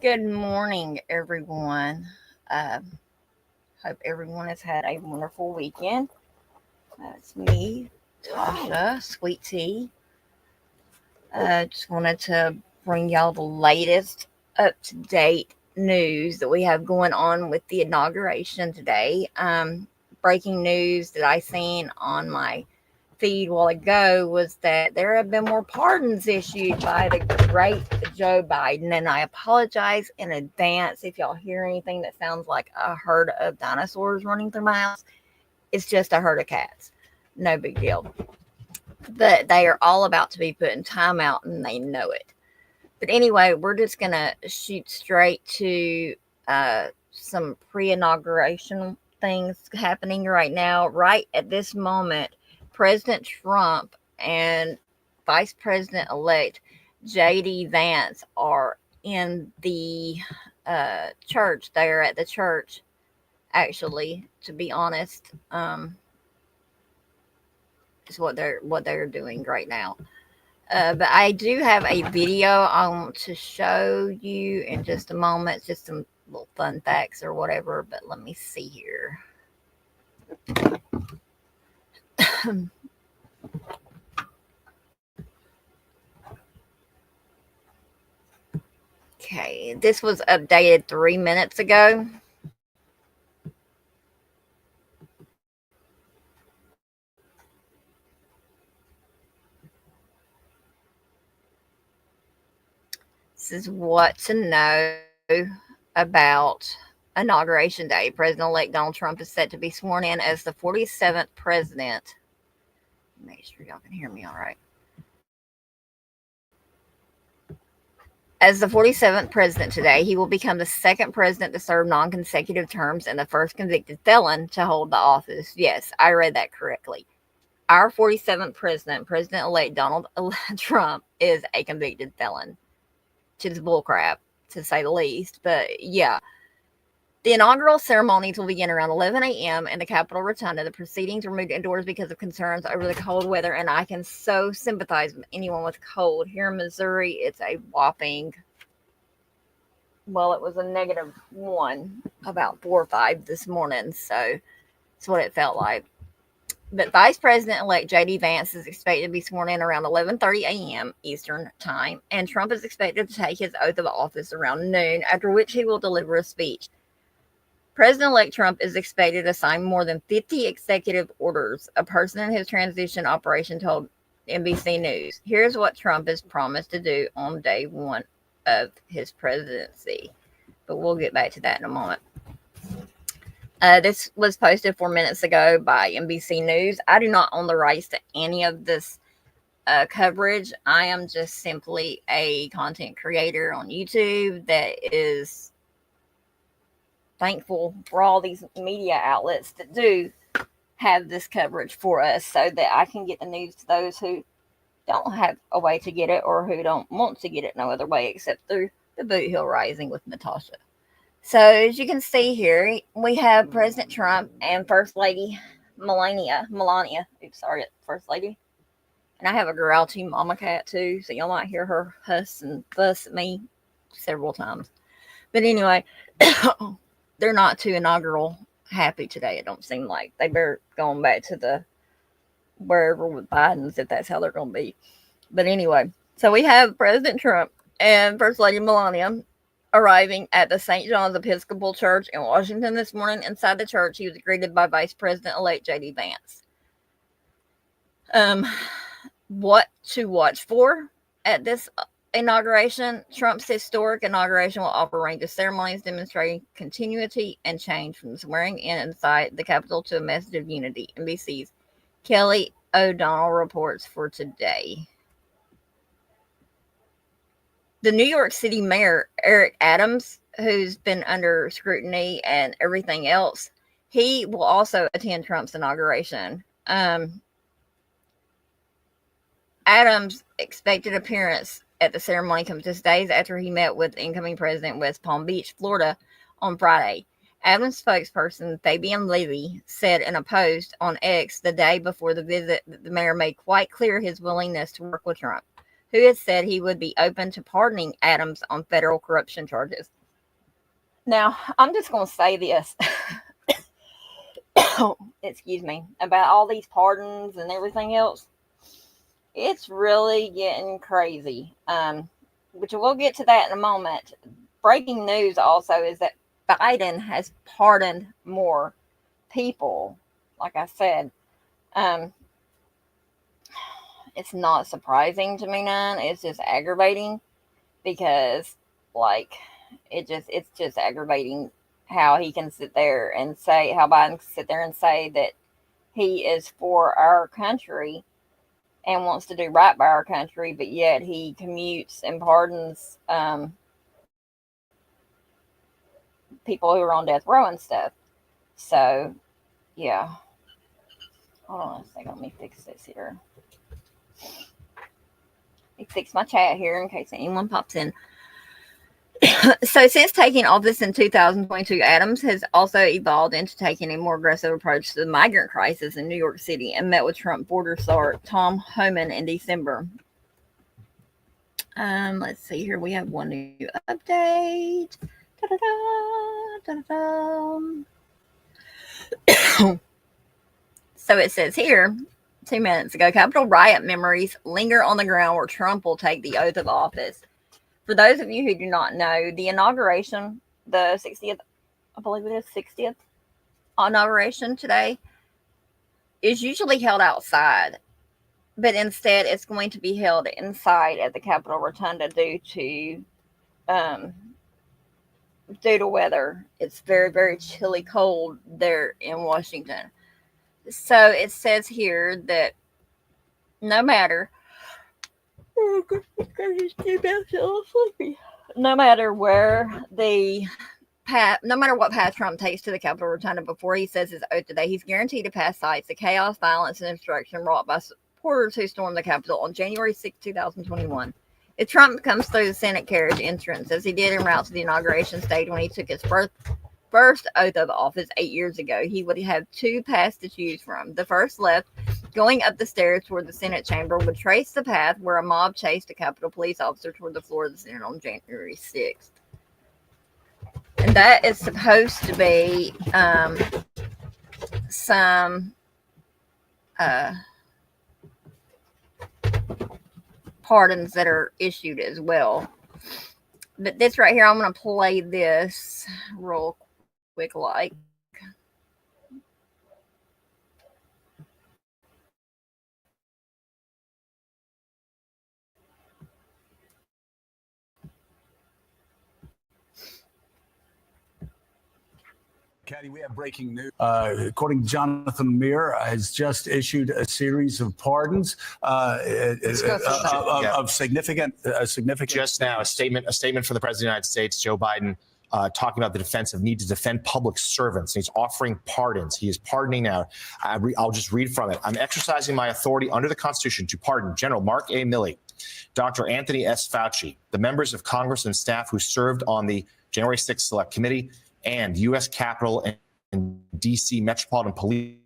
Good morning, everyone. Uh, Hope everyone has had a wonderful weekend. That's me, Tasha, Sweet Tea. Just wanted to bring y'all the latest up to date news that we have going on with the inauguration today. Breaking news that I seen on my feed a while ago was that there have been more pardons issued by the great Joe Biden. And I apologize in advance if y'all hear anything that sounds like a herd of dinosaurs running through my house. It's just a herd of cats. No big deal. But they are all about to be put in timeout and they know it. But anyway, we're just going to shoot straight to some pre inauguration things happening right now. Right at this moment, President Trump and Vice President elect J.D. Vance are in the church. They are at the church, actually, to be honest. Is what they're doing right now. But I do have a video I want to show you in just a moment, just some little fun facts or whatever. But let me see here. Okay, this was updated 3 minutes ago. This is what to know about Inauguration Day. President elect Donald Trump is set to be sworn in as the 47th president. Make sure y'all can hear me all right. As the 47th president today, he will become the second president to serve non consecutive terms and the first convicted felon to hold the office. Yes, I read that correctly. Our 47th president, President elect Donald Trump, is a convicted felon. Which is bullcrap, to say the least. But yeah, the inaugural ceremonies will begin around 11 a.m. in the Capitol Rotunda. The proceedings were moved indoors because of concerns over the cold weather, and I can so sympathize with anyone with cold. Here in Missouri, it's a whopping, well, it was a -1, about 4 or 5 this morning, so that's what it felt like. But Vice President-elect J.D. Vance is expected to be sworn in around 11:30 a.m. Eastern Time, and Trump is expected to take his oath of office around noon, after which he will deliver a speech. President-elect Trump is expected to sign more than 50 executive orders, a person in his transition operation told NBC News. Here's what Trump has promised to do on day one of his presidency. But we'll get back to that in a moment. This was posted 4 minutes ago by NBC News. I do not own the rights to any of this coverage. I am just simply a content creator on YouTube that is thankful for all these media outlets that do have this coverage for us so that I can get the news to those who don't have a way to get it or who don't want to get it no other way except through the Boot Hill Rising with Natasha. So, as you can see here, we have President Trump and First Lady Melania. Oops, sorry, First Lady. And I have a grouchy mama cat too, so y'all might hear her huss and fuss at me several times. But anyway, they're not too inaugural happy today, it don't seem like. They better going back to the wherever with Biden's if that's how they're going to be. But anyway, so we have President Trump and First Lady Melania arriving at the St. John's Episcopal Church in Washington this morning. Inside the church, he was greeted by Vice President-elect J.D. Vance. What to watch for at this inauguration? Trump's historic inauguration will offer a range of ceremonies demonstrating continuity and change from swearing in inside the Capitol to a message of unity. NBC's Kelly O'Donnell reports for today. The New York City Mayor, Eric Adams, who's been under scrutiny and everything else, he will also attend Trump's inauguration. Adams' expected appearance at the ceremony comes just days after he met with incoming President in West Palm Beach, Florida, on Friday. Adams' spokesperson, Fabian Levy, said in a post on X the day before the visit that the mayor made quite clear his willingness to work with Trump. who has said he would be open to pardoning Adams on federal corruption charges. Now, I'm just going to say this, excuse me, about all these pardons and everything else. It's really getting crazy. Which we'll get to that in a moment. Breaking news also is that Biden has pardoned more people. Like I said, it's not surprising to me none. It's just aggravating because, like, it's just aggravating how he can sit there and say, how Biden can sit there and say that he is for our country and wants to do right by our country, but yet he commutes and pardons people who are on death row and stuff. So, yeah. Hold on a second. Let me fix this here. Let me fix my chat here in case anyone pops in. So, since taking office in 2022, Adams has also evolved into taking a more aggressive approach to the migrant crisis in New York City and met with Trump border czar Tom Homan in December. Let's see here. We have one new update. So it says here, 2 minutes ago, Capitol riot memories linger on the ground where Trump will take the oath of office. For those of you who do not know, the inauguration, the 60th, I believe it is 60th inauguration today, is usually held outside. But instead, it's going to be held inside at the Capitol Rotunda due to weather. It's very, very chilly cold there in Washington. So it says here that no matter no matter where no matter what path Trump takes to the Capitol Rotunda before he says his oath today, he's guaranteed to pass sights the chaos, violence, and obstruction wrought by supporters who stormed the Capitol on January 6, 2021. If Trump comes through the Senate carriage entrance, as he did en route to the inauguration stage when he took his first oath of office 8 years ago, he would have two paths to choose from. The first left, going up the stairs toward the Senate chamber, would trace the path where a mob chased a Capitol police officer toward the floor of the Senate on January 6th. And that is supposed to be some pardons that are issued as well. But this right here, I'm going to play this real quick like. Kathy, we have breaking news. According to Jonathan Muir, has just issued a series of pardons of significant. Just now, a statement from the President of the United States, Joe Biden, talking about the defensive need to defend public servants. He's offering pardons. He is pardoning now. I'll just read from it. I'm exercising my authority under the Constitution to pardon General Mark A. Milley, Dr. Anthony S. Fauci, the members of Congress and staff who served on the January 6th Select Committee, and U.S. Capitol and D.C. Metropolitan Police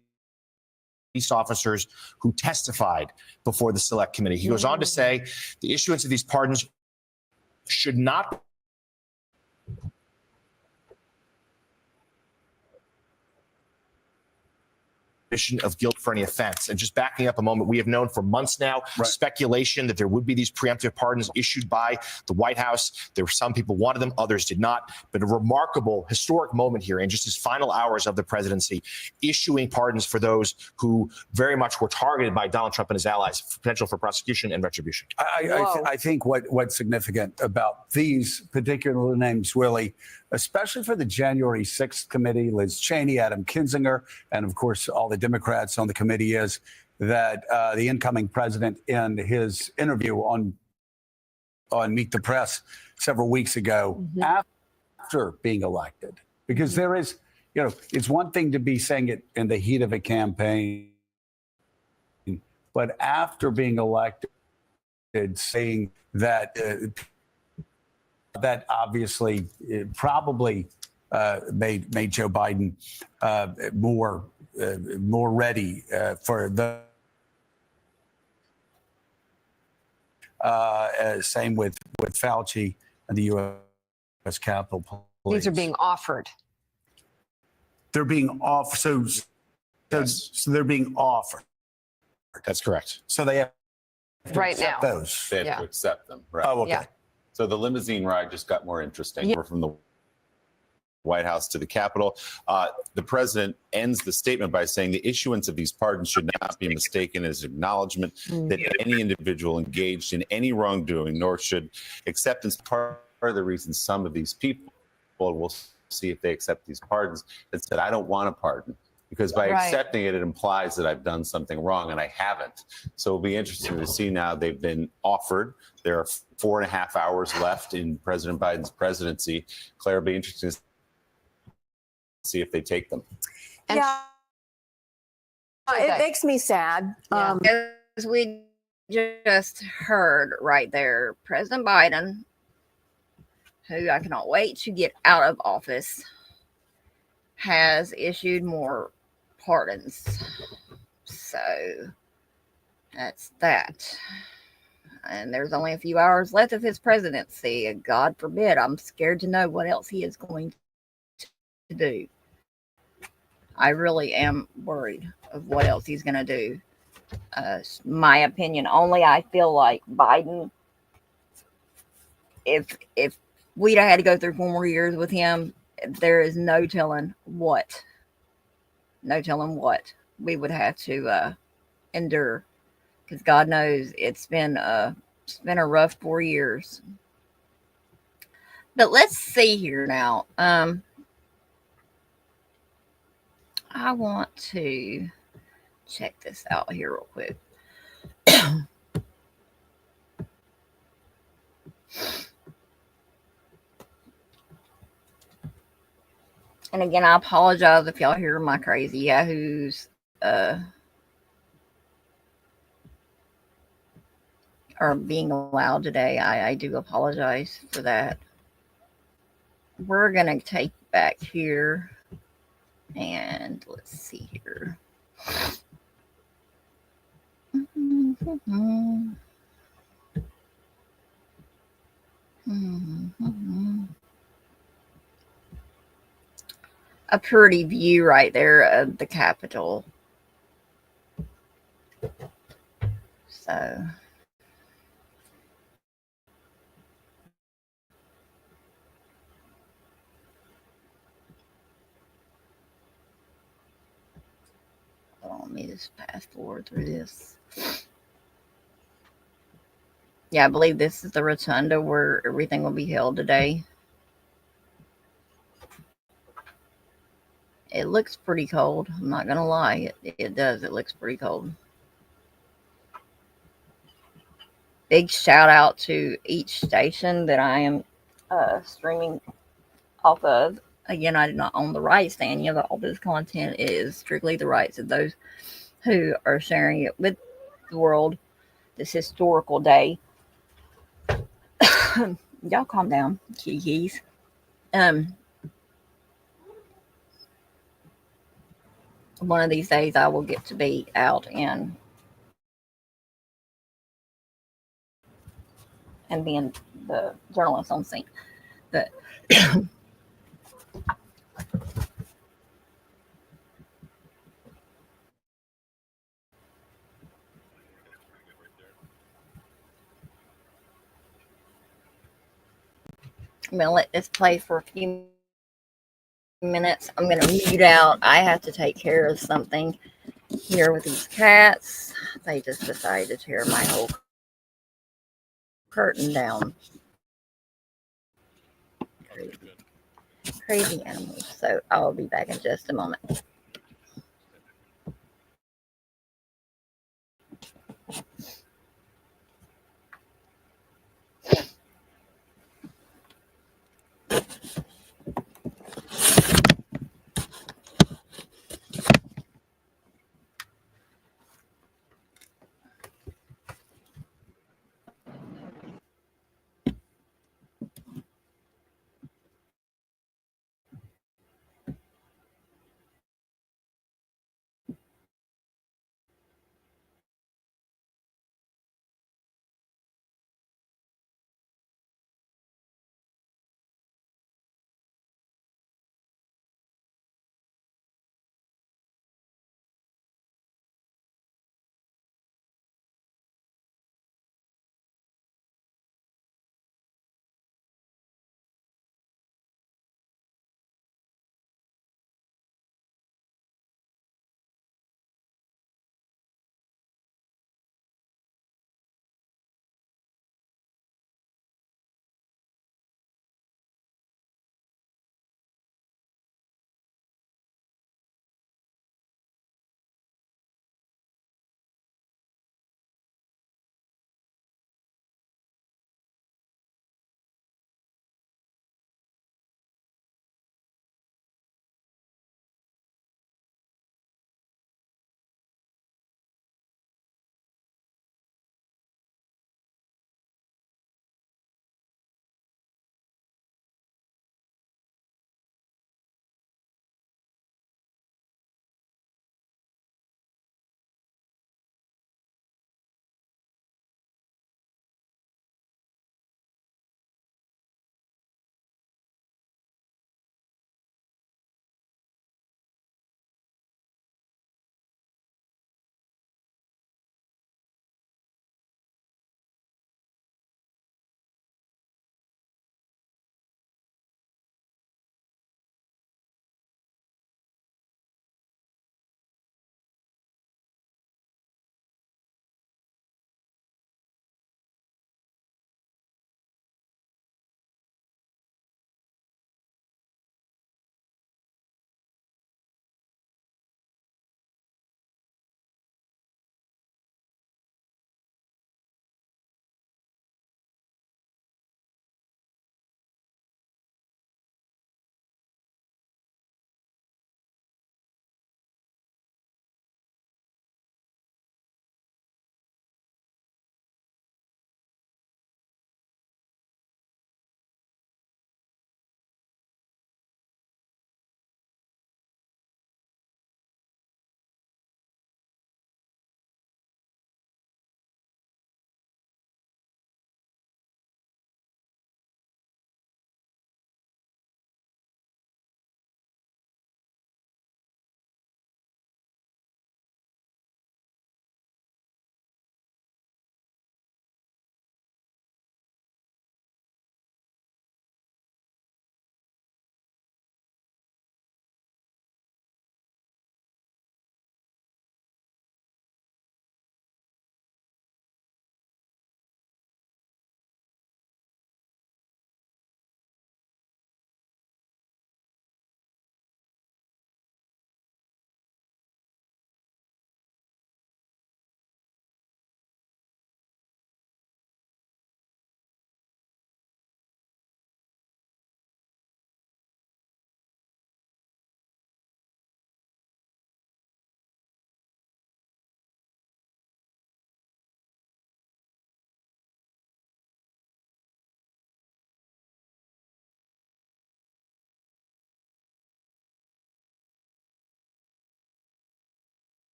officers who testified before the Select Committee. He goes on to say the issuance of these pardons should not of guilt for any offense. And just backing up a moment, we have known for months now, speculation that there would be these preemptive pardons issued by the White House. There were some people wanted them, others did not. But a remarkable, historic moment here in just his final hours of the presidency, issuing pardons for those who very much were targeted by Donald Trump and his allies, for potential for prosecution and retribution. I think what's significant about these particular names, Willie, especially for the January 6th committee, Liz Cheney, Adam Kinzinger, and of course all the Democrats on the committee, is that the incoming president, in his interview on Meet the Press several weeks ago, after being elected, because there is, it's one thing to be saying it in the heat of a campaign, but after being elected, saying that that obviously probably made Joe Biden more ready for the. Same with Fauci and the U.S. Capitol Police. These are being offered. They're being off. So they're being offered. That's correct. So they have to Right accept now. those. They have Yeah. to accept them. Right. Oh, okay. Yeah. So the limousine ride just got more interesting. Yeah. We're from the White House to the Capitol. The president ends the statement by saying the issuance of these pardons should not be mistaken as acknowledgement that any individual engaged in any wrongdoing, nor should acceptance part of the reason some of these people, we'll see if they accept these pardons, that said, I don't want a pardon. Because by Right. accepting it, it implies that I've done something wrong, and I haven't. So it'll be interesting to see now they've been offered. There are 4.5 hours left in President Biden's presidency. Claire, it'll be interesting to see if they take them. And Yeah, it makes me sad. Yeah. As we just heard right there, President Biden, who I cannot wait to get out of office, has issued more pardons. So that's that. And there's only a few hours left of his presidency. God forbid, I'm scared to know what else he is going to do. I really am worried of what else he's going to do. My opinion only. I feel like Biden, if we'd have had to go through 4 more years with him, there is no telling what we would have to endure, because God knows it's been a rough 4 years. But let's see here now. I want to check this out here real quick. And again, I apologize if y'all hear my crazy yahoos are being loud today. I do apologize for that. We're gonna take back here, and let's see here. A pretty view right there of the Capitol. So let me just fast forward through this. Yeah, I believe this is the rotunda where everything will be held today. It looks pretty cold. I'm not going to lie. It does. It looks pretty cold. Big shout out to each station that I am streaming off of. Again, I do not own the rights to any of all this content. It is strictly the rights of those who are sharing it with the world this historical day. Y'all calm down, kitties. One of these days I will get to be out and being the journalist on scene. But I'm going to let this play for a few minutes. I'm going to mute out. I have to take care of something here with these cats. They just decided to tear my whole curtain down. Crazy animals. So I'll be back in just a moment.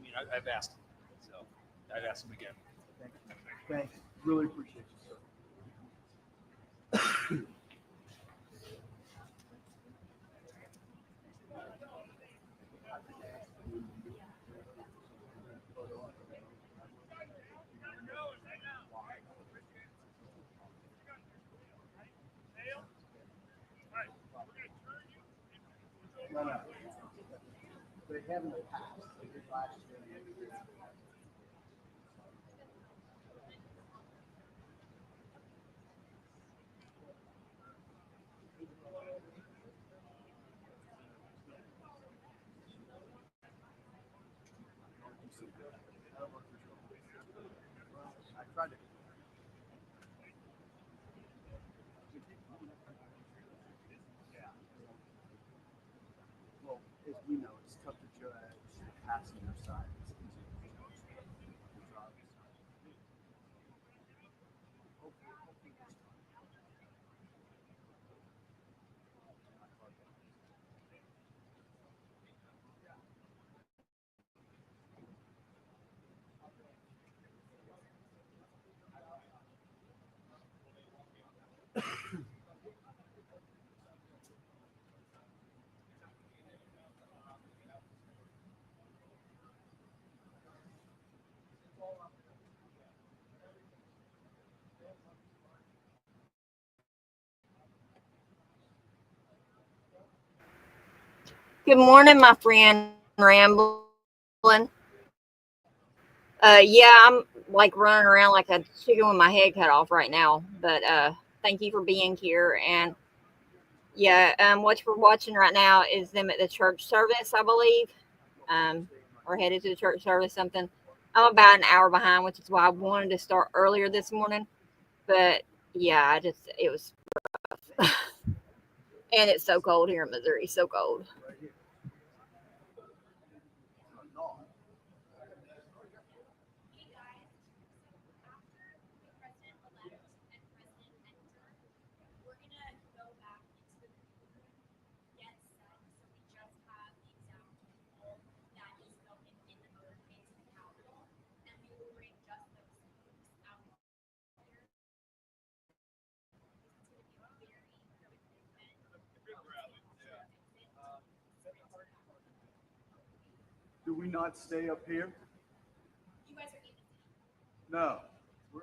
mean, I've asked him, so I'd ask him again. Thank you. Thanks. Really appreciate you, sir. No, no. They have in the past. They did last year. I tried to. Yeah. Well, as we know, it's tough to judge passing their side. It's easy to judge the driver's side. Hopefully this time. Good morning, my friend Rambling. Yeah, I'm like running around like a chicken with my head cut off right now. But thank you for being here. And yeah, what we're watching right now is them at the church service, I believe. We're headed to the church service. Something. I'm about an hour behind, which is why I wanted to start earlier this morning. But yeah, it was rough. And it's so cold here in Missouri. So cold. Do we not stay up here? No. We're,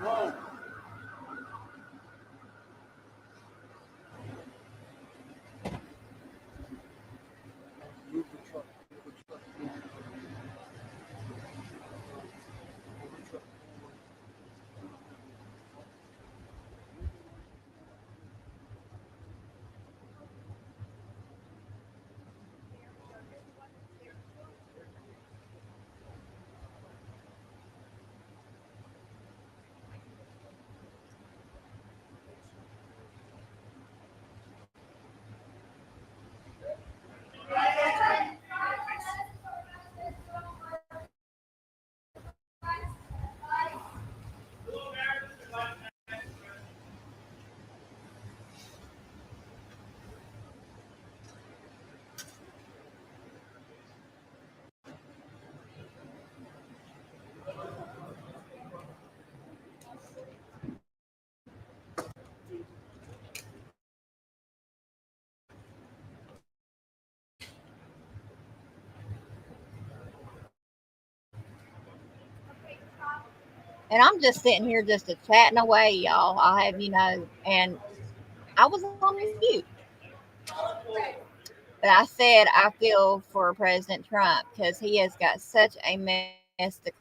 Move the truck. Move the truck. Move the truck. And I'm just sitting here just a chatting away, y'all. I have, and I was on mute. But I said I feel for President Trump because he has got such a mess to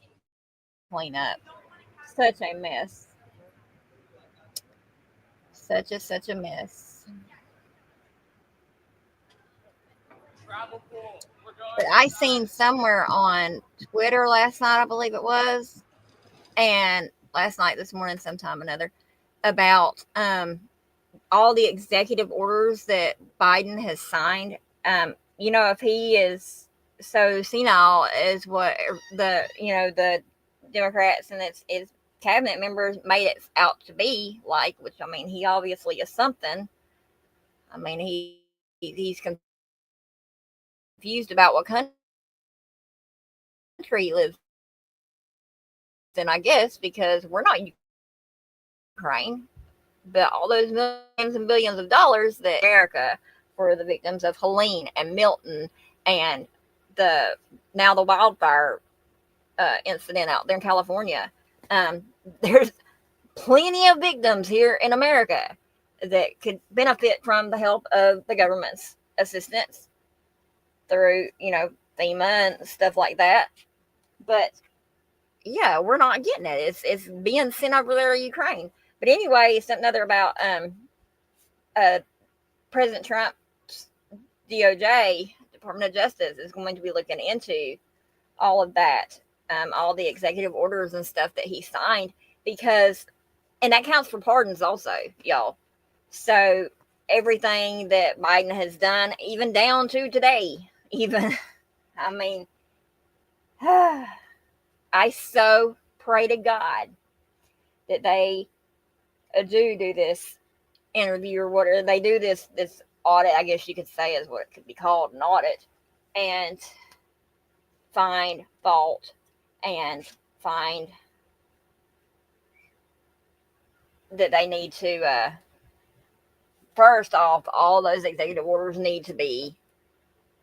clean up. Such a mess. Such a mess. But I seen somewhere on Twitter last night, I believe it was, and last night, this morning, sometime or another, about all the executive orders that Biden has signed. If he is so senile as what the Democrats and its cabinet members made it out to be like, which I mean, he obviously is something. I mean, he's confused about what country he lives in, I guess, because we're not Ukraine. But all those millions and billions of dollars that America for the victims of Helene and Milton and the wildfire incident out there in California. There's plenty of victims here in America that could benefit from the help of the government's assistance through, FEMA and stuff like that. But yeah, we're not getting it. It's being sent over there to Ukraine. But anyway, something other about President Trump's DOJ, Department of Justice, is going to be looking into all of that, all the executive orders and stuff that he signed, and that counts for pardons also, y'all. So everything that Biden has done, even down to today, I mean, I so pray to God that they do this interview or whatever. They do this audit, I guess you could say, is what it could be called, an audit, and find fault and find that they need to first off, all those executive orders need to be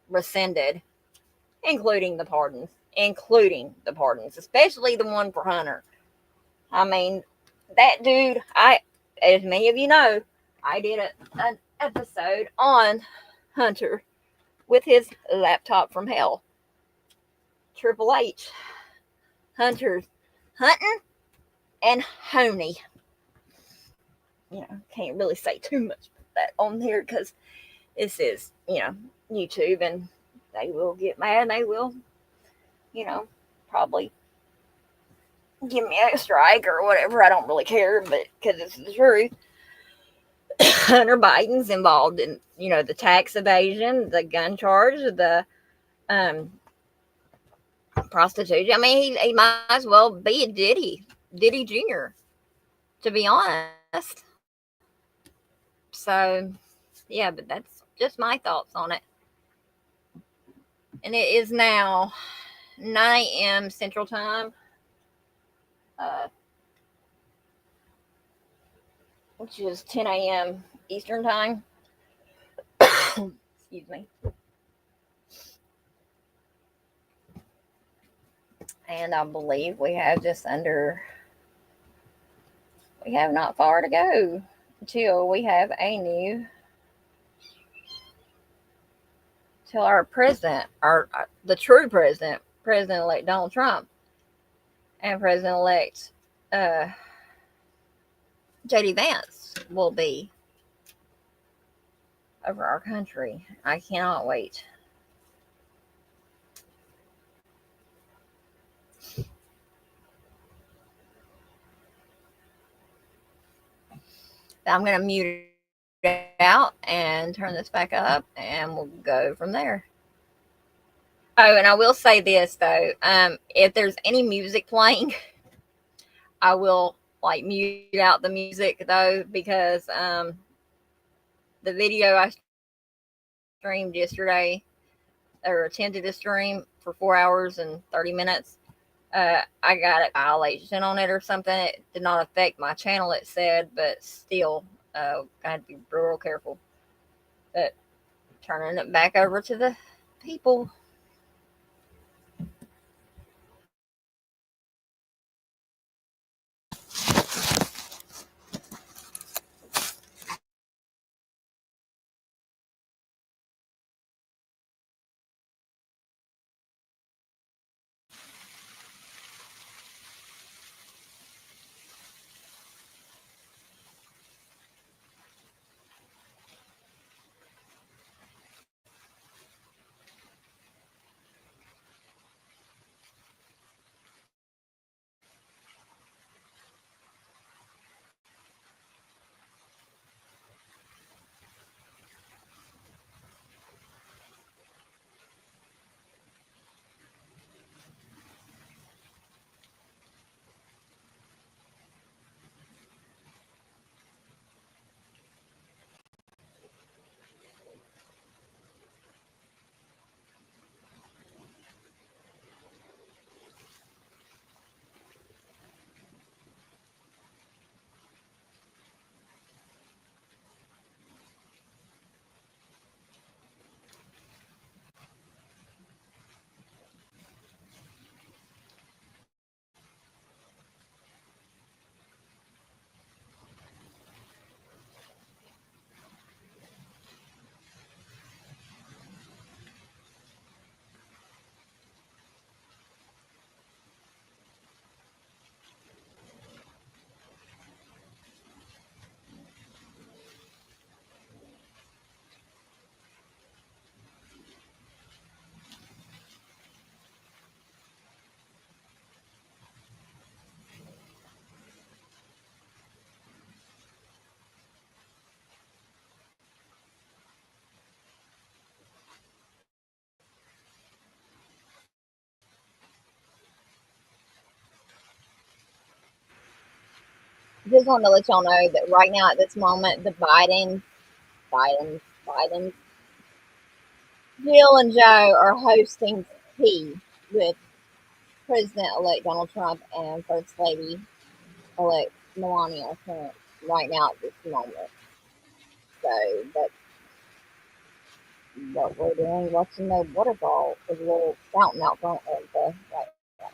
rescinded, including the pardons, especially the one for Hunter. I mean, that dude, as many of you know, I did an episode on Hunter with his laptop from hell. Triple H. Hunter's hunting and honey. Can't really say too much about that on here because this is, YouTube, and they will get mad and they will, probably give me a strike or whatever. I don't really care, but because it's the truth. Hunter Biden's involved in, the tax evasion, the gun charge, the prostitution. I mean, he might as well be a Diddy Jr., to be honest. So, yeah, but that's just my thoughts on it. And it is now 9 a.m. Central Time, which is 10 a.m. Eastern Time. Excuse me. And I believe we have just under We have not far to go until we have till our president, the true president, President-elect Donald Trump, and President-elect uh, JD Vance will be over our country. I cannot wait. I'm going to mute it out and turn this back up, and we'll go from there. Oh, and I will say this though, if there's any music playing, I will like mute out the music though, because the video I streamed yesterday, or attempted to stream for 4 hours and 30 minutes, I got a violation on it or something. It did not affect my channel, it said, but still, I had to be real careful. But turning it back over to the people. Just wanted to let y'all know that right now at this moment, the Biden, Jill and Joe are hosting tea with President-elect Donald Trump and First Lady-elect Melania Trump right now at this moment. So that's what we're doing, watching the waterfall with a little fountain out front of the White House.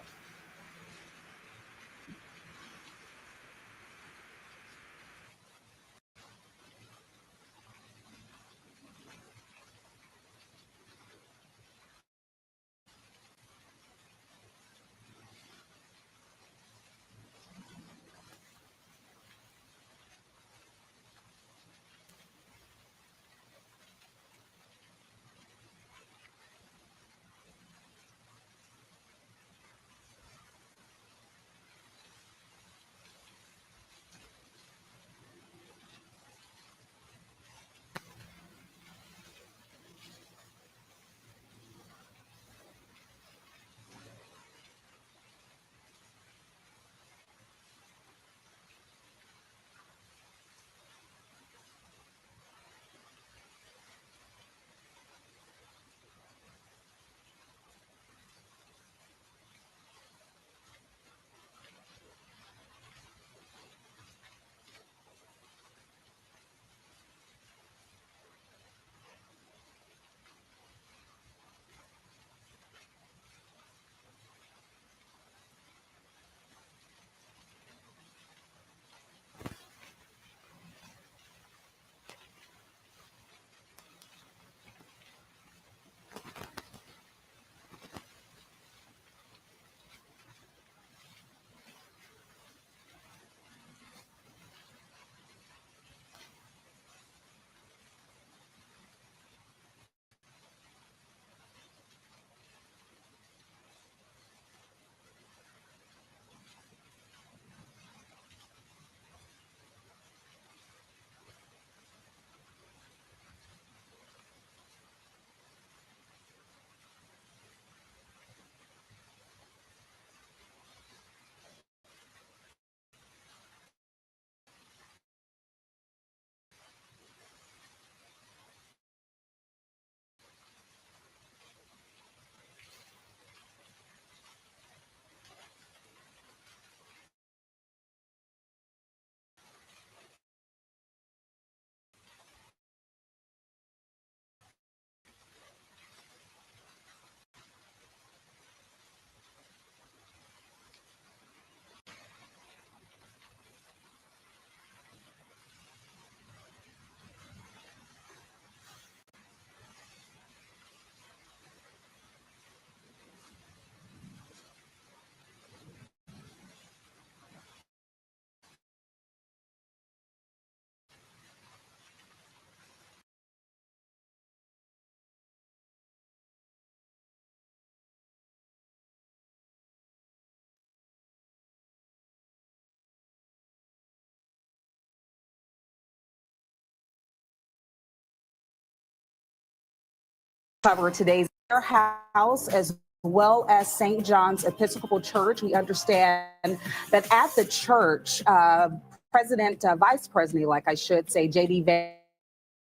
cover today's house as well as St. John's Episcopal Church. We understand that at the church, Vice President, like I should say, J.D.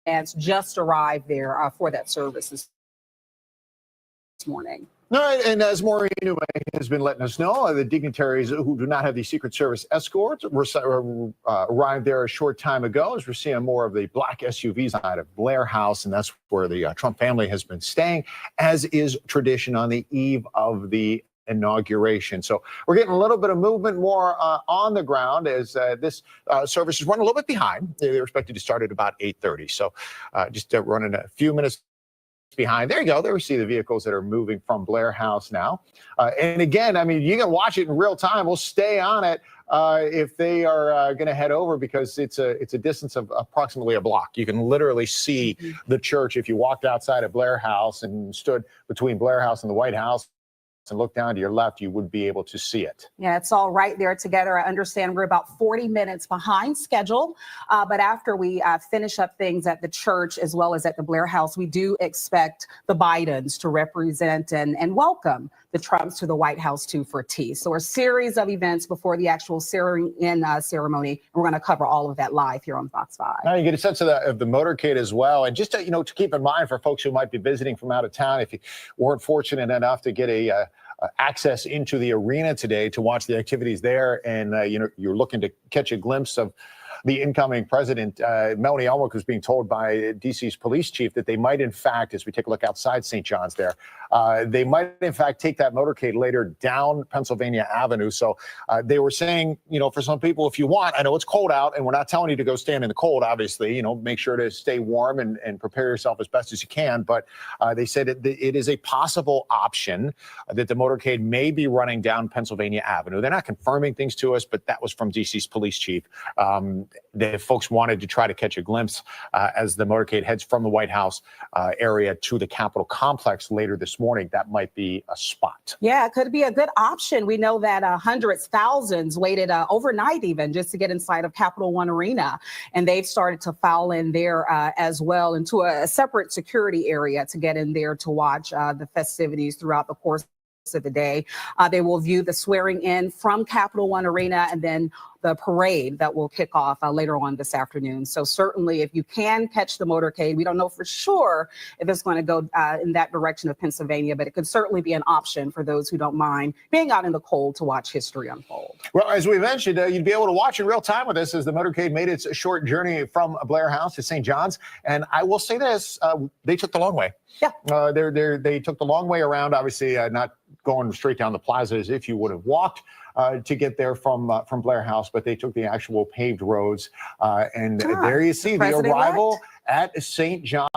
Vance just arrived there for that service this morning. All right, and as Maureen has been letting us know, the dignitaries who do not have the Secret Service escorts arrived there a short time ago, as we're seeing more of the black SUVs out of Blair House, and that's where the Trump family has been staying, as is tradition on the eve of the inauguration. So we're getting a little bit of movement more on the ground as this service is running a little bit behind. They were expected to start at about 8:30, so just running a few minutes behind. There you go. There we see the vehicles that are moving from Blair House now. And again, I mean, you can watch it in real time. We'll stay on it if they are going to head over, because it's a distance of approximately a block. You can literally see the church if you walked outside of Blair House and stood between Blair House and the White House and look down to your left, you would be able to see it. Yeah, it's all right there together. I understand we're about 40 minutes behind schedule, but after we finish up things at the church as well as at the Blair House, we do expect the Bidens to represent and welcome the Trumps to the White House too for tea. So a series of events before the actual swearing-in ceremony. We're going to cover all of that live here on Fox 5. Now you get a sense of the motorcade as well, and just to keep in mind for folks who might be visiting from out of town, if you weren't fortunate enough to get access into the arena today to watch the activities there, and you're looking to catch a glimpse of the incoming president, Melanie Elwick was being told by DC's police chief that they might, in fact, as we take a look outside St. John's there, they might, in fact, take that motorcade later down Pennsylvania Avenue. So they were saying, for some people, if you want, I know it's cold out, and we're not telling you to go stand in the cold, obviously, make sure to stay warm and prepare yourself as best as you can. But they said it is a possible option that the motorcade may be running down Pennsylvania Avenue. They're not confirming things to us, but that was from DC's police chief. The folks wanted to try to catch a glimpse as the motorcade heads from the White House area to the Capitol complex later this morning. That might be a spot. Yeah, it could be a good option. We know that hundreds, thousands waited overnight even just to get inside of Capital One Arena. And they've started to file in there as well into a separate security area to get in there to watch the festivities throughout the course of the day. They will view the swearing in from Capital One Arena and then the parade that will kick off later on this afternoon. So certainly if you can catch the motorcade, we don't know for sure if it's going to go in that direction of Pennsylvania, but it could certainly be an option for those who don't mind being out in the cold to watch history unfold. Well, as we mentioned, you'd be able to watch in real time with us as the motorcade made its short journey from Blair House to St. John's. And I will say this, they took the long way. Yeah. They took the long way around, obviously not going straight down the plaza as if you would have walked to get there from Blair House, but they took the actual paved roads. There you see the arrival at St. John's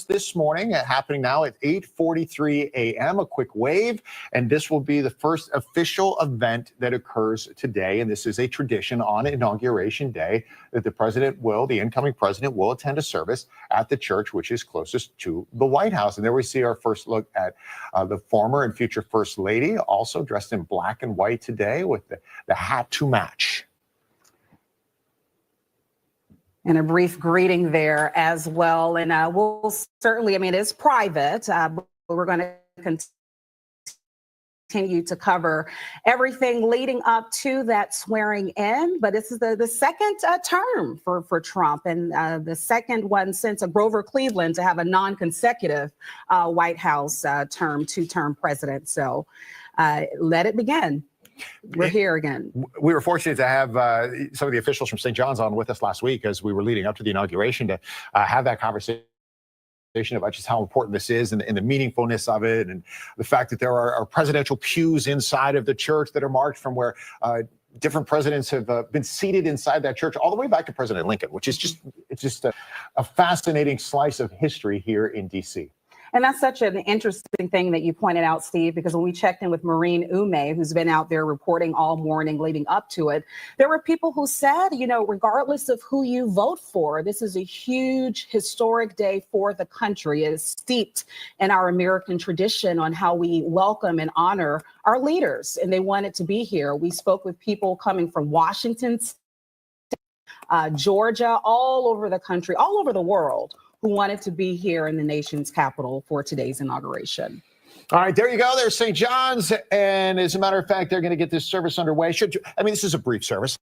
this morning, happening now at 8:43 a.m. A quick wave, and this will be the first official event that occurs today. And this is a tradition on Inauguration Day that the incoming president will attend a service at the church, which is closest to the White House. And there we see our first look at the former and future First Lady, also dressed in black and white today with the hat to match. And a brief greeting there as well. And we'll certainly, it's private, but we're going to continue to cover everything leading up to that swearing in. But this is the second term for Trump, and the second one since Grover Cleveland to have a non-consecutive White House two-term president. So let it begin. We're here again. We were fortunate to have some of the officials from St. John's on with us last week as we were leading up to the inauguration to have that conversation about just how important this is and the meaningfulness of it, and the fact that there are presidential pews inside of the church that are marked from where different presidents have been seated inside that church all the way back to President Lincoln, which is just a fascinating slice of history here in D.C. And that's such an interesting thing that you pointed out, Steve, because when we checked in with Maureen Ume, who's been out there reporting all morning leading up to it, there were people who said, regardless of who you vote for, this is a huge historic day for the country. It is steeped in our American tradition on how we welcome and honor our leaders, and they wanted to be here. We spoke with people coming from Washington, Georgia, all over the country, all over the world, who wanted to be here in the nation's capital for today's inauguration. All right, there you go. There's St. John's. And as a matter of fact, they're going to get this service underway. This is a brief service.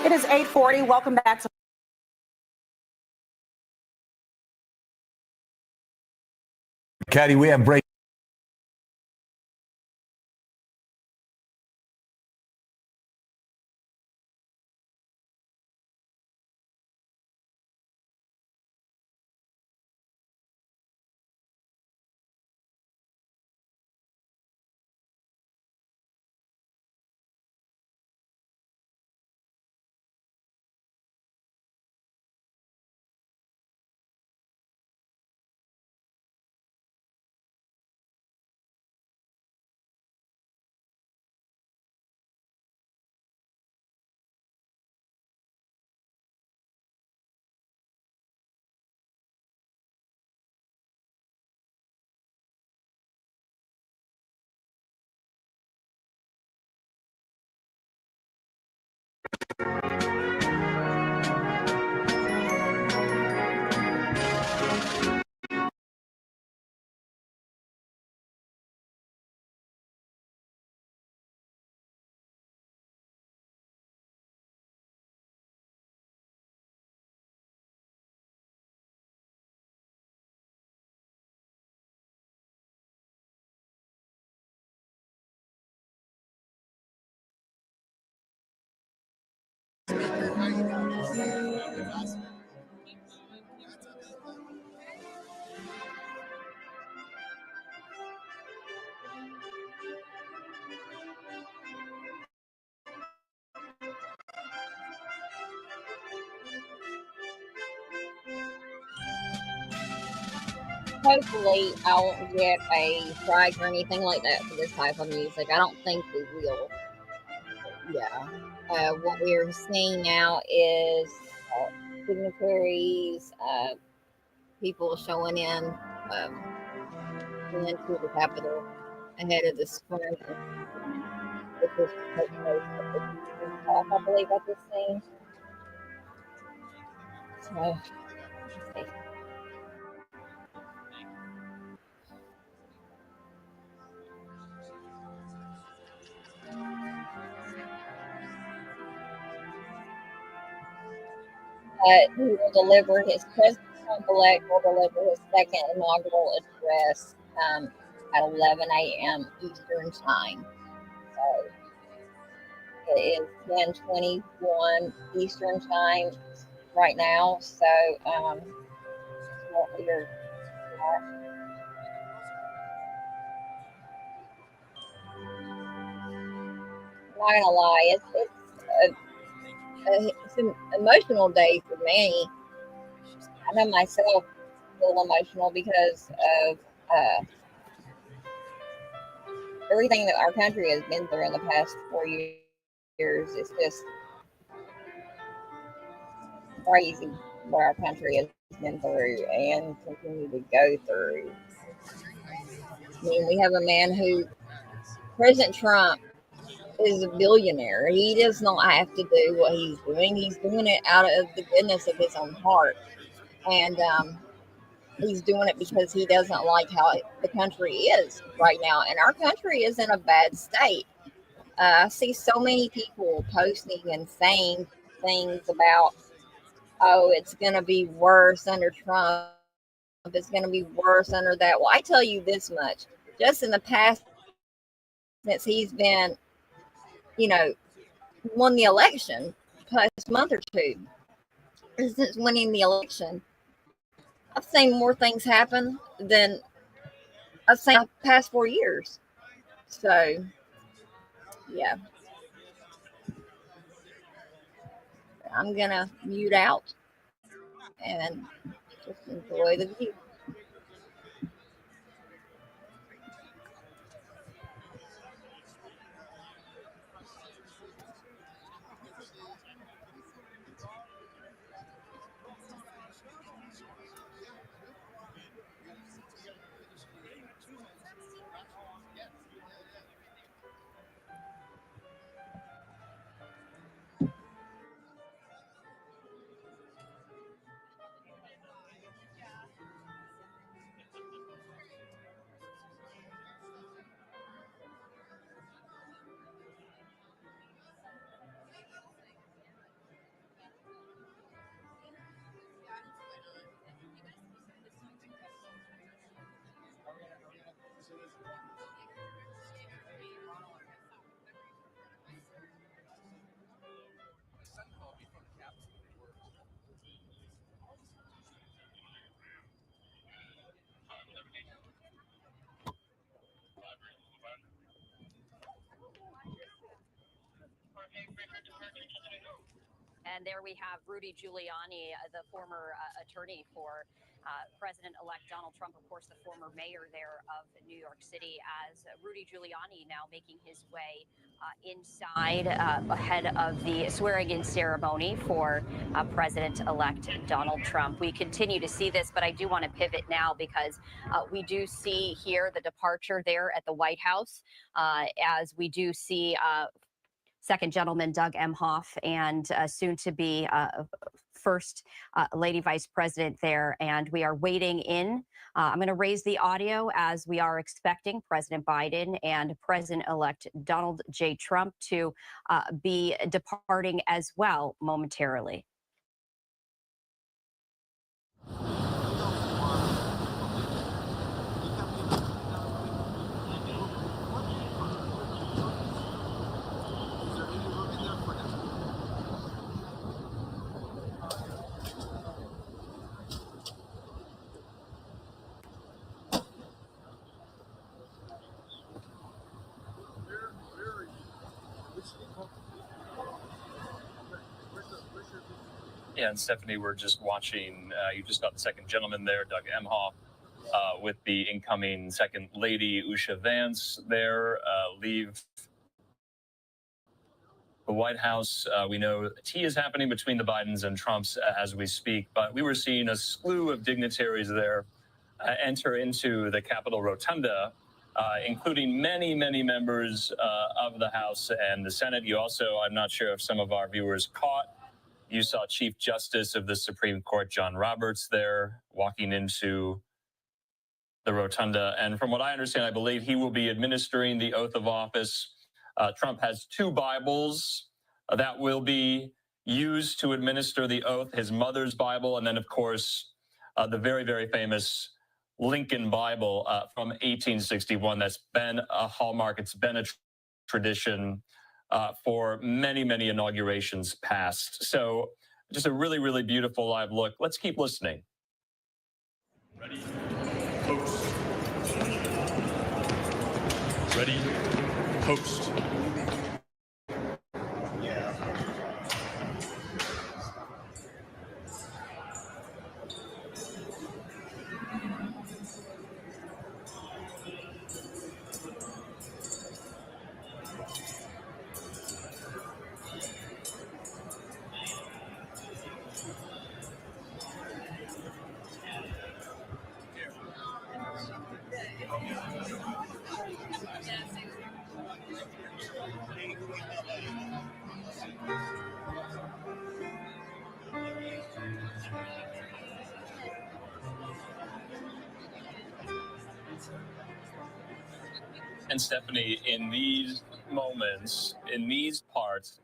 It is 8:40. Welcome back to Caddy, we have break. Hopefully, I won't get a strike or anything like that for this type of music. I don't think we will. Yeah. What we are seeing now is dignitaries, people showing into the Capitol ahead of the sprint, which was take place at the 2 o'clock, I believe, at this scene. So, let's see. He will deliver his President-elect will deliver his second inaugural address at 11 a.m. Eastern time. So it is 10:21 Eastern time right now. So you're not gonna lie, it's an emotional day for me. I know myself feel emotional because of everything that our country has been through in the past 4 years. It's just crazy what our country has been through and continue to go through. I mean, we have a man who, President Trump, is a billionaire. He does not have to do what he's doing. He's doing it out of the goodness of his own heart. And he's doing it because he doesn't like how the country is right now. And our country is in a bad state. I see so many people posting and saying things about, oh, it's going to be worse under Trump. It's going to be worse under that. Well, I tell you this much. Just in the past, since he's been, won the election, past month or two, since winning the election. I've seen more things happen than I've seen the past 4 years. So, yeah, I'm going to mute out and just enjoy the view. And there we have Rudy Giuliani, the former attorney for President-elect Donald Trump, of course, the former mayor there of New York City, as Rudy Giuliani now making his way inside ahead of the swearing-in ceremony for President-elect Donald Trump. We continue to see this, but I do want to pivot now because we do see here the departure there at the White House, as we do see Second Gentleman Doug Emhoff and soon to be First Lady Vice President there. And we are waiting in. I'm going to raise the audio as we are expecting President Biden and President-elect Donald J. Trump to be departing as well momentarily. Yeah, and Stephanie, we're just watching. You just got the second gentleman there, Doug Emhoff, with the incoming second lady, Usha Vance, there, leave the White House. We know tea is happening between the Bidens and Trumps as we speak, but we were seeing a slew of dignitaries there enter into the Capitol Rotunda, including many, many members of the House and the Senate. You also, I'm not sure if some of our viewers caught, you saw Chief Justice of the Supreme Court, John Roberts, there walking into the rotunda. And from what I understand, I believe he will be administering the oath of office. Trump has two Bibles that will be used to administer the oath, his mother's Bible, and then, of course, the very, very famous Lincoln Bible from 1861. That's been a hallmark. It's been a tradition for many, many inaugurations past. So just a really, really beautiful live look. Let's keep listening. Ready, post. Ready, post. And Stephanie, in these moments, in these parts,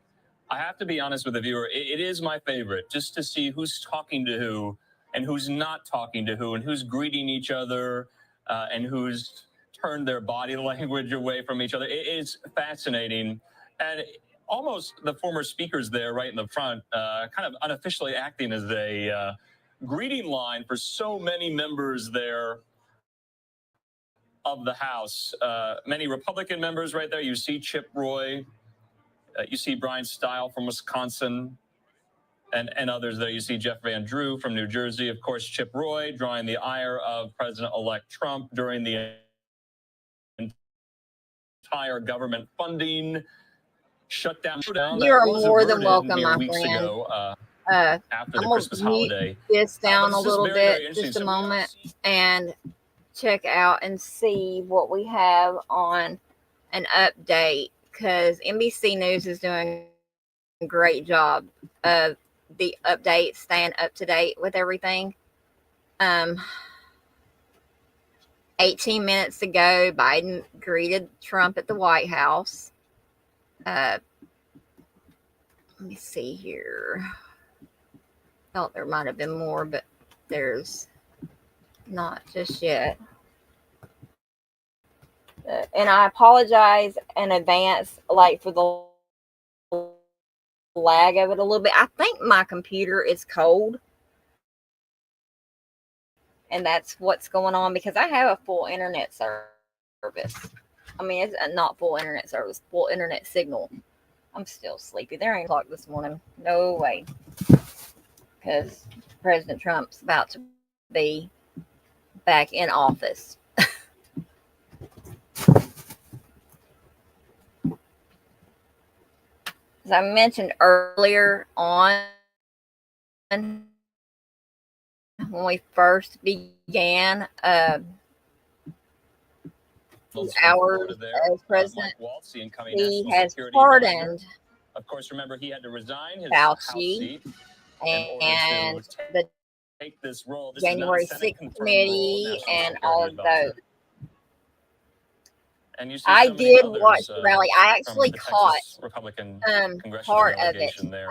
I have to be honest with the viewer, it is my favorite just to see who's talking to who and who's not talking to who and who's greeting each other and who's turned their body language away from each other. It is fascinating. And almost the former speakers there right in the front, kind of unofficially acting as a greeting line for so many members there of the House. Many Republican members right there. You see Chip Roy, you see Brian Stile from Wisconsin, and others there. You see Jeff Van Drew from New Jersey. Of course, Chip Roy drawing the ire of President-elect Trump during the entire government funding shutdown. You are more than welcome, my weeks friend. ago, I'm after the gonna Christmas mute holiday. this down But a it's just little very, very bit, interesting. just a So moment, and check out and see what we have on an update, because NBC News is doing a great job of the updates, staying up to date with everything. 18 minutes ago, Biden greeted Trump at the White House. Let me see here. Thought there might have been more, but there's not just yet. And I apologize in advance, like, for the lag of it a little bit. I think my computer is cold, and that's what's going on, because I have a full internet service. I mean, it's not full internet service, full internet signal. I'm still sleepy. There ain't clock this morning. No way. Because President Trump's about to be back in office. As I mentioned earlier on, when we first began hours as president, he has pardoned, of course, remember he had to resign his Fauci, House seat and the take this role. This January 6th committee and all of those. And you see I so many did others, watch the rally. I actually from the caught Texas Republican congressional part of it. delegation there.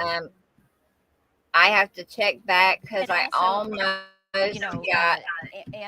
I have to check back because I also, almost and got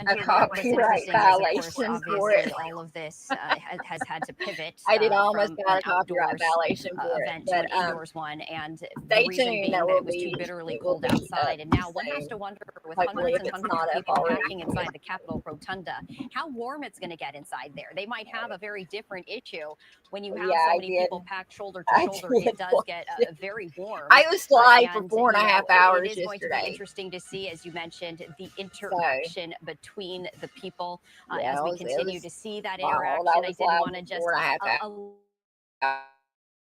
a copyright violation for it. All of this has had to pivot. I did almost from got a an copyright outdoors, violation for it, event to but an indoors one, and stay the reason tuned. being That that will it was too be. bitterly It will cold be outside, and now one has soon. to wonder, with Hopefully, hundreds if and it's hundreds not of up people already. packing inside the Capitol Rotunda, how warm it's going to get inside there. They might have a very different issue when you have Yeah, so I many did. people packed shoulder to I shoulder. did It does watch get it. very warm. I was live for And, 4.5 it hours is going to be yesterday. interesting to see, as you mentioned, the interaction between the people Yeah, as we it continue was to see that wild. interaction. I I was did live want to for just 4.5 allow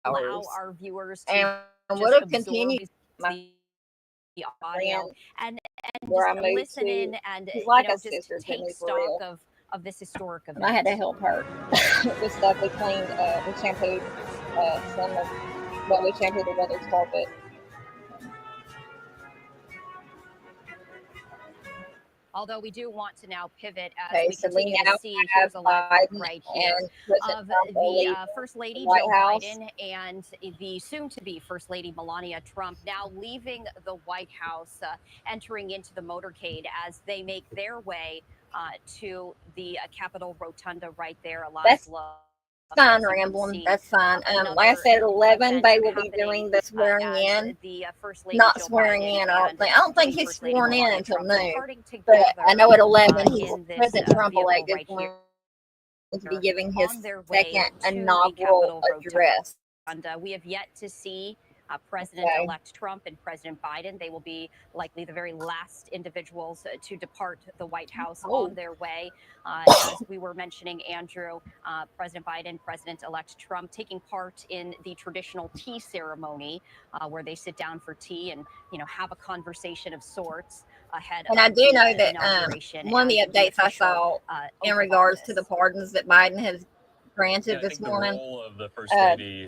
hours. our viewers to And just would have absorb continued the audio friend and where I just moved listen to. in and She's like a just sister to take me, for stock real. of this historic event. And I had to help her with stuff. We cleaned, we shampooed some of, well, we shampooed the brother's carpet. Although we do want to now pivot as Okay, we so we continue now to see, have here's a live clip Biden right here and President of Trump the leaving First Lady the White Joe House. Biden and the soon-to-be First Lady Melania Trump now leaving the White House, entering into the motorcade as they make their way to the Capitol Rotunda right there. A live That's look. fine, rambling. That's fine. Like I said, 11, they will be doing the swearing in. The First Lady Not Joe sworring Biden in. I don't think he's First Lady sworn in Melania until Trump noon. departing But I know at together, 11, he's in this President Trump-elect vehicle is right going here, to be giving his on their way second to the inaugural Capitol address. Rotunda. We have yet to see President-elect Trump and President Biden. They will be likely the very last individuals to depart the White House on their way. As we were mentioning, Andrew, President Biden, President-elect Trump taking part in the traditional tea ceremony where they sit down for tea and, have a conversation of sorts ahead of And I do know the that inauguration. one of the updates I saw in regards to the pardons that Biden has granted this morning,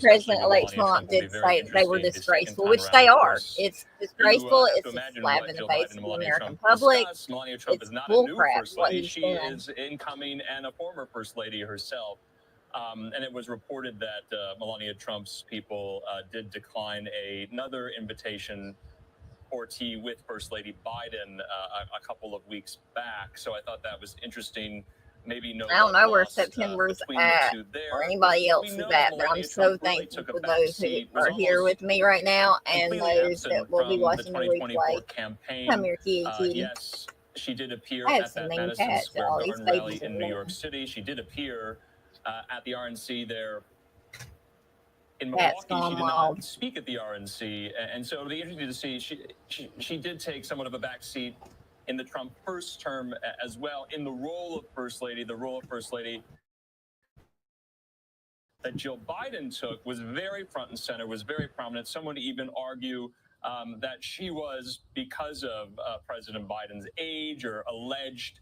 President-elect Trump did say they were disgraceful, which they are. It's disgraceful. It's a slap in the face of the American public. Melania Trump is not a new bullcrap First what Lady. he's She doing. is incoming and a former First Lady herself. And it was reported that Melania Trump's people did decline another invitation for tea with First Lady Biden a couple of weeks back. So I thought that was interesting maybe no I don't love know where lost, September's between at the two there. or anybody We else know is at, but I'm Melania so Trump really thankful took a for back those who seat, was are here almost with me right now and completely those that absent will be from the watching the 2024 replay. campaign. Come here, kitty. Yes, she did I appear have at some that mean Madison cats. Square All these Garden babies rally in are New mean. York City. She did appear at the RNC there in Cats Milwaukee. She gone did wild. not speak at the RNC, and so it'll be interesting to see. She did take somewhat of a back seat in the Trump first term as well, in the role of First Lady. The role of First Lady that Jill Biden took was very front and center, was very prominent. Someone to even argue that she was, because of President Biden's age or alleged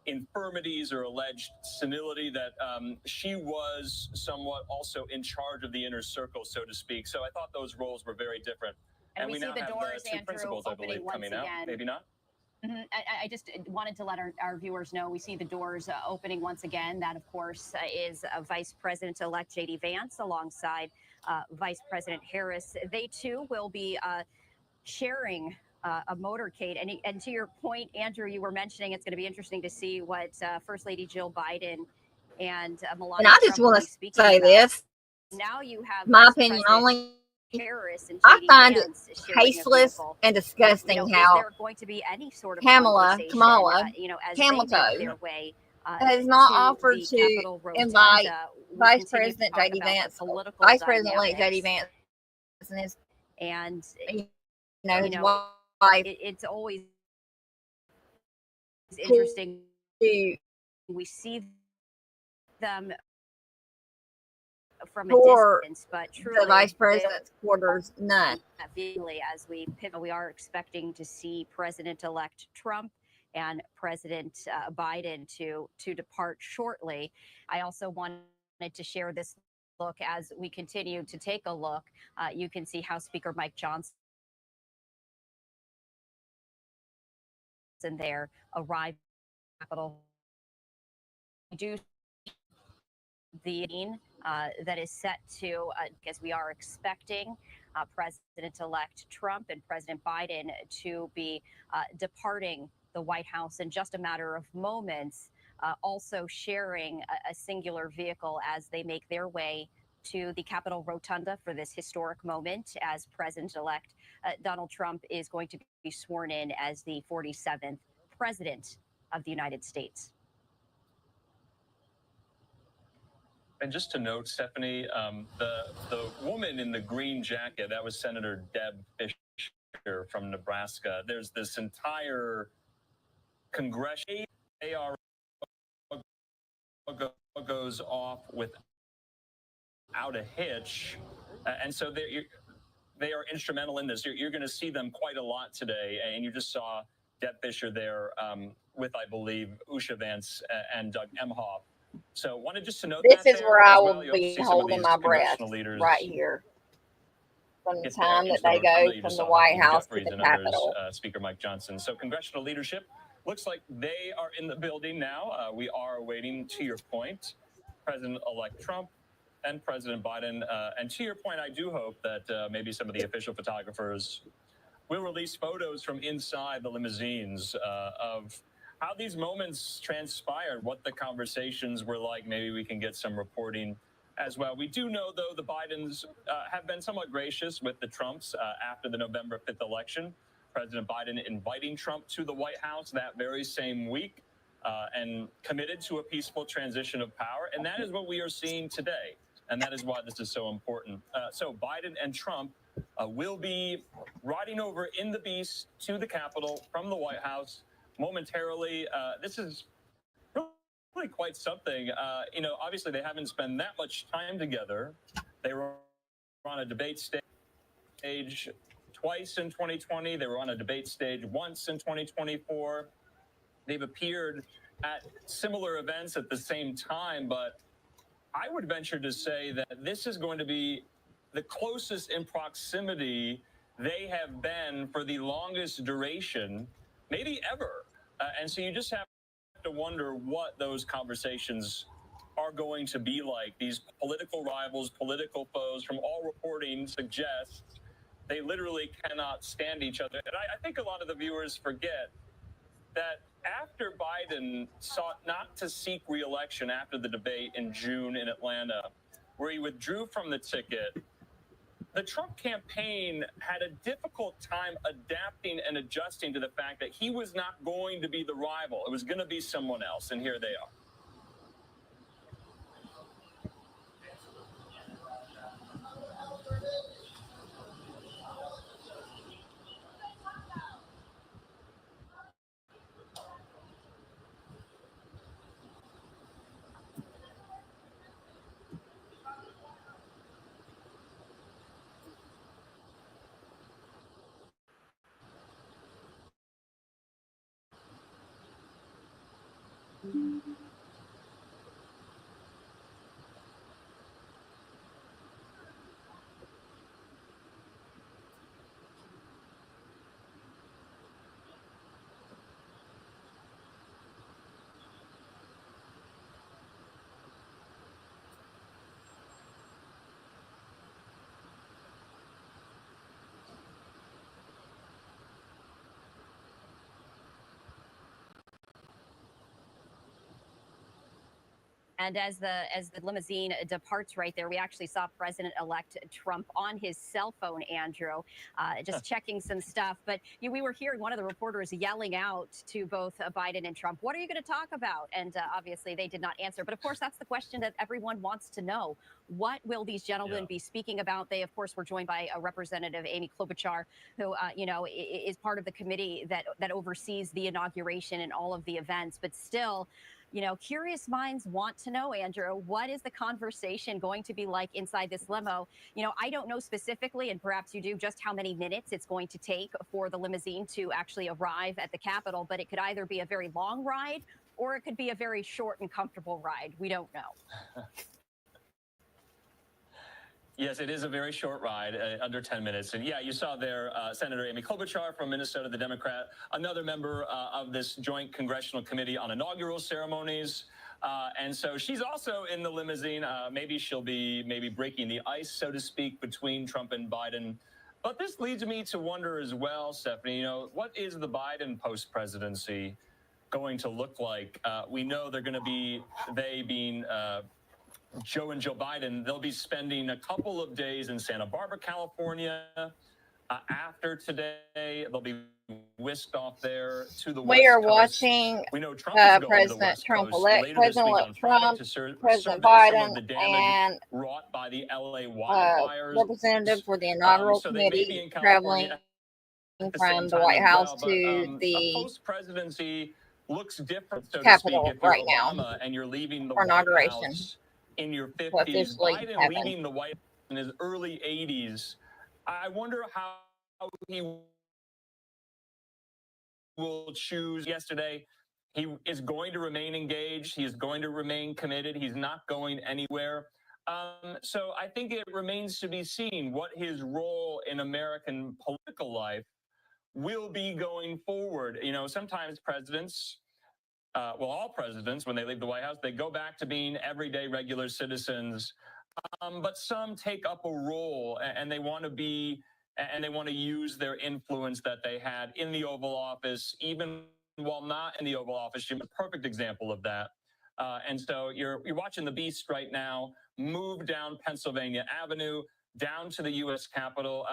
infirmities or alleged senility, that she was somewhat also in charge of the inner circle, so to speak. So I thought those roles were very different. And we we see now the have doors, the two Andrew, principals, I opening believe, once coming out. again. Maybe not. I just wanted to let our viewers know we see the doors opening once again. That, of course, is Vice President-elect J.D. Vance alongside Vice President Harris. They, too, will be sharing a motorcade. And to your point, Andrew, you were mentioning it's going to be interesting to see what First Lady Jill Biden and Melania And I just Trump will want be to speaking say about. this, Now you have my Vice opinion President only. Harris and I J.D. find it Vance sharing a tasteless vehicle. and disgusting Is how there going to be any sort of Kamala, conversation, as they make Hamilton their way has not to offered the to Capitol invite Rotunda? We Vice continue to President talk J.D. about the Vance, political Vice President-elect J.D. dynamics, Vance, and his, and his wife it's always to interesting. We see them from a for distance, but the truly, Vice President's quarters, none. as we pivot, we are expecting to see President-elect Trump and President Biden to depart shortly. I also wanted to share this look as we continue to take a look. You can see House Speaker Mike Johnson there arrive at the Capitol. Do the that is set to, because we are expecting President-elect Trump and President Biden to be departing the White House in just a matter of moments, also sharing a singular vehicle as they make their way to the Capitol Rotunda for this historic moment as President-elect Donald Trump is going to be sworn in as the 47th President of the United States. And just to note, Stephanie, the woman in the green jacket, that was Senator Deb Fischer from Nebraska. There's this entire congressional AR goes off without a hitch. And so they are instrumental in this. You're going to see them quite a lot today. And you just saw Deb Fischer there with, I believe, Usha Vance and Doug Emhoff. So wanted just to note this that is where I will You be see some of holding these my breath congressional leaders right here from the get there time that into the they rotunda. go You from just the saw White Hakeem House to Jeffries the and others, Capitol. Speaker Mike Johnson. So congressional leadership looks like they are in the building now. We are awaiting, to your point, President-elect Trump and President Biden. And to your point, I do hope that maybe some of the official photographers will release photos from inside the limousines of how these moments transpired, what the conversations were like. Maybe we can get some reporting as well. We do know, though, the Bidens have been somewhat gracious with the Trumps after the November 5th election. President Biden inviting Trump to the White House that very same week and committed to a peaceful transition of power. And that is what we are seeing today. And that is why this is so important. So Biden and Trump will be riding over in the Beast to the Capitol from the White House momentarily. This is really quite something. Obviously they haven't spent that much time together. They were on a debate stage twice in 2020. They were on a debate stage once in 2024. They've appeared at similar events at the same time, but I would venture to say that this is going to be the closest in proximity they have been for the longest duration, maybe ever. And so you just have to wonder what those conversations are going to be like. These political rivals, political foes, from all reporting suggests they literally cannot stand each other. And I think a lot of the viewers forget that after Biden sought not to seek re-election after the debate in June in Atlanta, where he withdrew from the ticket, the Trump campaign had a difficult time adapting and adjusting to the fact that he was not going to be the rival. It was going to be someone else, and here they are. And as the limousine departs right there, we actually saw President-elect Trump on his cell phone, Andrew, just checking some stuff. But we were hearing one of the reporters yelling out to both Biden and Trump, "What are you going to talk about?" And obviously they did not answer. But of course, that's the question that everyone wants to know. What will these gentlemen be speaking about? They, of course, were joined by Representative Amy Klobuchar, who, is part of the committee that oversees the inauguration and all of the events. But still, curious minds want to know, Andrew, what is the conversation going to be like inside this limo? I don't know specifically, and perhaps you do, just how many minutes it's going to take for the limousine to actually arrive at the Capitol, but it could either be a very long ride or it could be a very short and comfortable ride. We don't know. Yes, it is a very short ride, under 10 minutes. And yeah, you saw there Senator Amy Klobuchar from Minnesota, the Democrat, another member of this joint congressional committee on inaugural ceremonies. And so she's also in the limousine. Maybe she'll be breaking the ice, so to speak, between Trump and Biden. But this leads me to wonder as well, Stephanie, what is the Biden post-presidency going to look like? We know they're going to be, they being Joe and Joe Biden, they'll be spending a couple of days in Santa Barbara, California. After today, they'll be whisked off there to the West We are Coast. watching We know Trump is going to the President West Trump Coast elect, later this week on President Friday Trump, to survey President some Biden, of the damage and wrought by the LA wildfires. representative for the inaugural So they may be committee in traveling California at the same from the time White as House well. to But a the post-presidency looks different, so to speak, Capitol if you're right now Obama and you're leaving the for White inauguration House in your to 50s. officially Biden happen. leaving the White House in his early 80s. I wonder how he will choose. Yesterday, he is going to remain engaged. He is going to remain committed. He's not going anywhere. So I think it remains to be seen what his role in American political life will be going forward. Sometimes presidents, all presidents, when they leave the White House, they go back to being everyday regular citizens. But some take up a role and they want to be, and they want to use their influence that they had in the Oval Office, even while not in the Oval Office. You're a perfect example of that. And so you're watching the beast right now move down Pennsylvania Avenue, down to the U.S. Capitol.